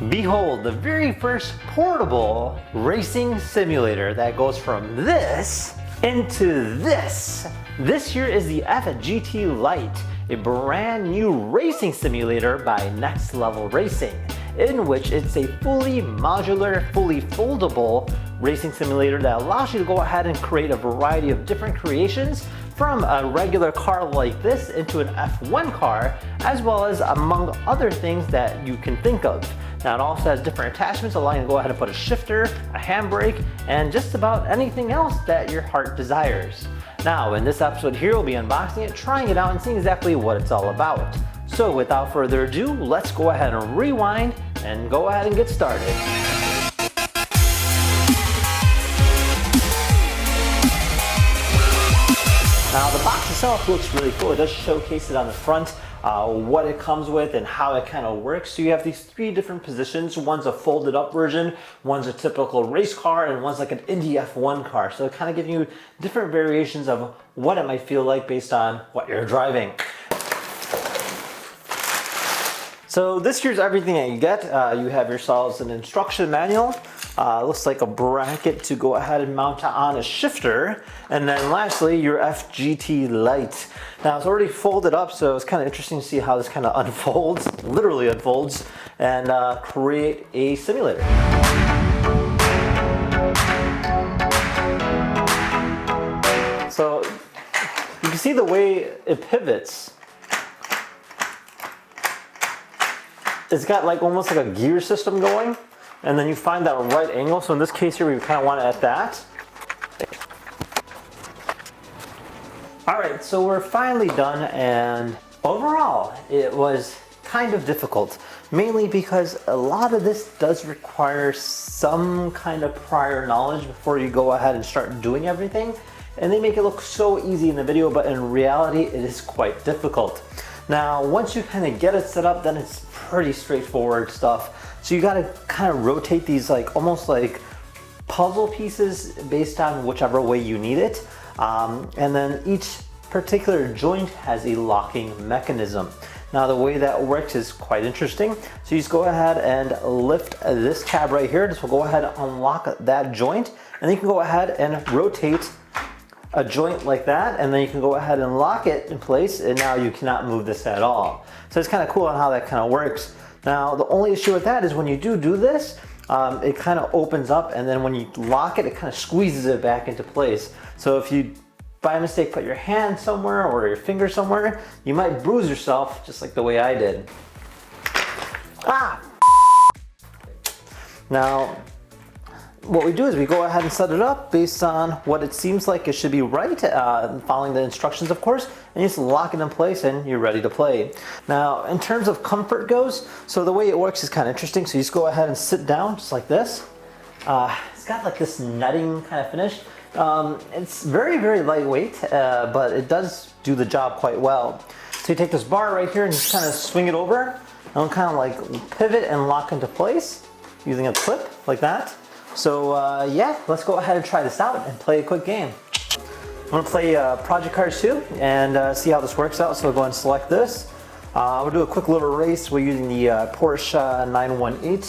Behold, the very first portable racing simulator that goes from this into this. This here is the FGT LITE, a brand new racing simulator by Next Level Racing, in which it's a fully modular, fully foldable racing simulator that allows you to go ahead and create a variety of different creations, from a regular car like this into an F1 car, as well as among other things that you can think of. Now it also has different attachments allowing you to go ahead and put a shifter, a handbrake, and just about anything else that your heart desires. Now in this episode here, we'll be unboxing it, trying it out, and seeing exactly what it's all about. So without further ado, let's go ahead and rewind and go ahead and get started. Now the box itself looks really cool. It does showcase it on the front, what it comes with and how it kind of works. So you have these three different positions. One's a folded up version, one's a typical race car, and one's like an Indy F1 car. So it kind of gives you different variations of what it might feel like based on what you're driving. So this here's everything that you get. You have yourselves an instruction manual. Looks like a bracket to go ahead and mount on a shifter. And then lastly, your FGT LITE. Now it's already folded up, so it's kind of interesting to see how this kind of unfolds, literally unfolds, and create a simulator. So you can see the way it pivots. It's got like almost like a gear system going, and then you find that right angle. So in this case here, we kind of want it at that. All right, so we're finally done, and overall it was kind of difficult, mainly because a lot of this does require some kind of prior knowledge before you go ahead and start doing everything. And they make it look so easy in the video, but in reality it is quite difficult. Now once you kind of get it set up, then it's pretty straightforward stuff. So you got to kind of rotate these like almost like puzzle pieces based on whichever way you need it. And then each particular joint has a locking mechanism. Now the way that works is quite interesting. So you just go ahead and lift this tab right here. This will go ahead and unlock that joint, and then you can go ahead and rotate a joint like that, and then you can go ahead and lock it in place, and now you cannot move this at all. So it's kind of cool on how that kind of works. Now the only issue with that is when you do this, it kind of opens up, and then when you lock it, it kind of squeezes it back into place. So if you by mistake put your hand somewhere or your finger somewhere, you might bruise yourself just like the way I did. Ah! Now what we do is we go ahead and set it up based on what it seems like it should be right, following the instructions of course, and you just lock it in place and you're ready to play. Now in terms of comfort goes, so the way it works is kind of interesting. So you just go ahead and sit down just like this. It's got like this netting kind of finish. It's very, very lightweight, but it does do the job quite well. So you take this bar right here and just kind of swing it over, and kind of like pivot and lock into place using a clip like that. So yeah, let's go ahead and try this out and play a quick game. I'm gonna play Project Cars 2 and see how this works out. So we'll go ahead and select this. We'll do a quick little race. We're using the Porsche 918.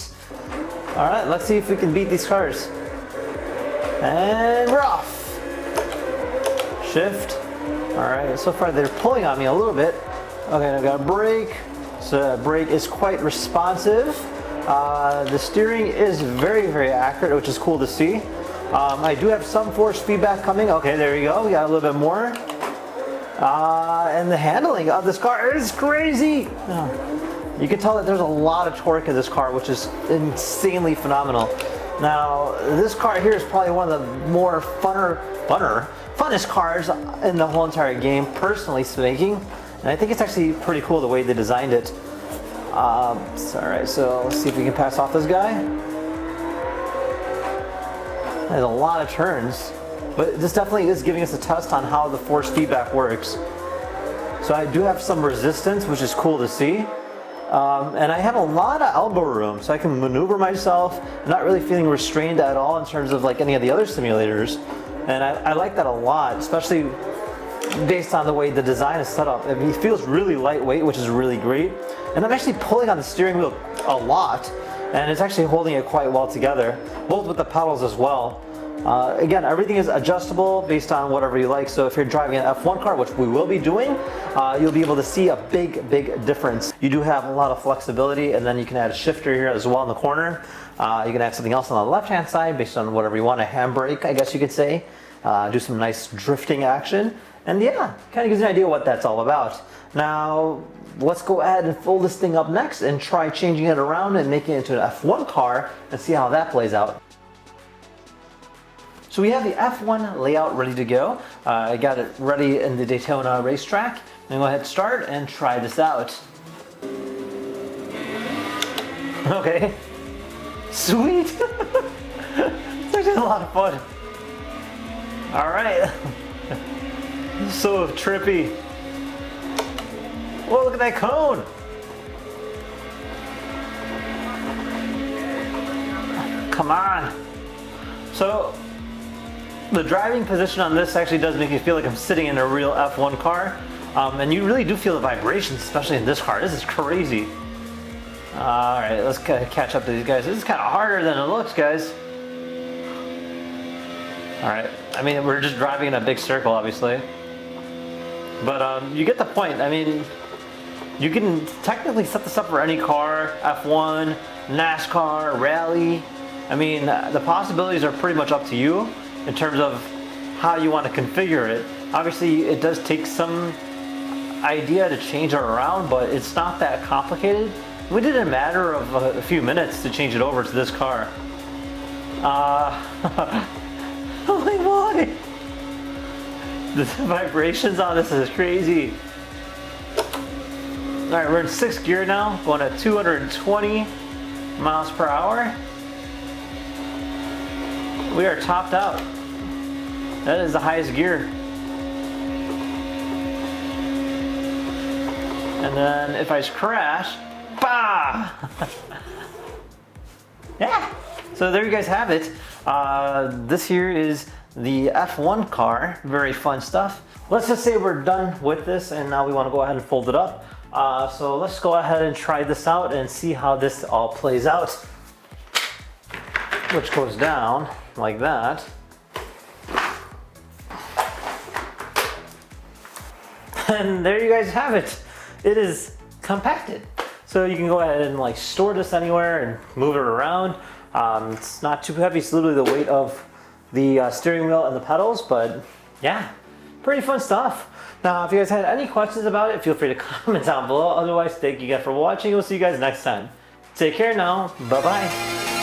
All right, let's see if we can beat these cars. And we're off. Shift. All right, so far they're pulling on me a little bit. Okay, I've got a brake. So the brake is quite responsive. The steering is very, very accurate, which is cool to see. I do have some force feedback coming. Okay, there you go. We got a little bit more. And the handling of this car is crazy. You can tell that there's a lot of torque in this car, which is insanely phenomenal. Now, this car here is probably one of the more funnest cars in the whole entire game, personally speaking. And I think it's actually pretty cool the way they designed it. Alright, so let's see if we can pass off this guy. There's a lot of turns, but this definitely is giving us a test on how the force feedback works. So I do have some resistance, which is cool to see. And I have a lot of elbow room, so I can maneuver myself. I'm not really feeling restrained at all in terms of like any of the other simulators. And I like that a lot, especially based on the way the design is set up. I mean, it feels really lightweight, which is really great. And I'm actually pulling on the steering wheel a lot. and it's actually holding it quite well together, both with the pedals as well. Again, everything is adjustable based on whatever you like. So if you're driving an F1 car, which we will be doing, you'll be able to see a big difference. You do have a lot of flexibility, and then you can add a shifter here as well in the corner. You can add something else on the left-hand side based on whatever you want, a handbrake, I guess you could say. Do some nice drifting action. And yeah, kind of gives you an idea what that's all about. Now, let's go ahead and fold this thing up next and try changing it around and making it into an F1 car and see how that plays out. So we have the F1 layout ready to go. I got it ready in the Daytona racetrack. I'm gonna go ahead and start and try this out. Okay, sweet. It's actually a lot of fun. All right, so trippy. Whoa, look at that cone. Come on. So, the driving position on this actually does make me feel like I'm sitting in a real F1 car. And you really do feel the vibrations, especially in this car. This is crazy. All right, let's catch up to these guys. This is kind of harder than it looks, guys. All right, I mean, we're just driving in a big circle, obviously. But you get the point. I mean, you can technically set this up for any car, F1, NASCAR, rally. I mean, the possibilities are pretty much up to you in terms of how you want to configure it. Obviously, it does take some idea to change it around, but it's not that complicated. We did it in a matter of a few minutes to change it over to this car. Oh my god! The vibrations on this is crazy. Alright, we're in 6th gear now, going at 220 miles per hour. We are topped out. That is the highest gear. And then if I crash, bah! Yeah. So there you guys have it. This here is the F1 car. Very fun stuff. Let's just say we're done with this, and now we want to go ahead and fold it up. So let's go ahead and try this out and see how this all plays out. Which goes down like that. And there you guys have it. It is compacted. So you can go ahead and like store this anywhere and move it around. It's not too heavy. It's literally the weight of the steering wheel and the pedals, but yeah, pretty fun stuff. Now, if you guys had any questions about it, feel free to comment down below. Otherwise, thank you guys for watching. We'll see you guys next time. Take care now. Bye-bye.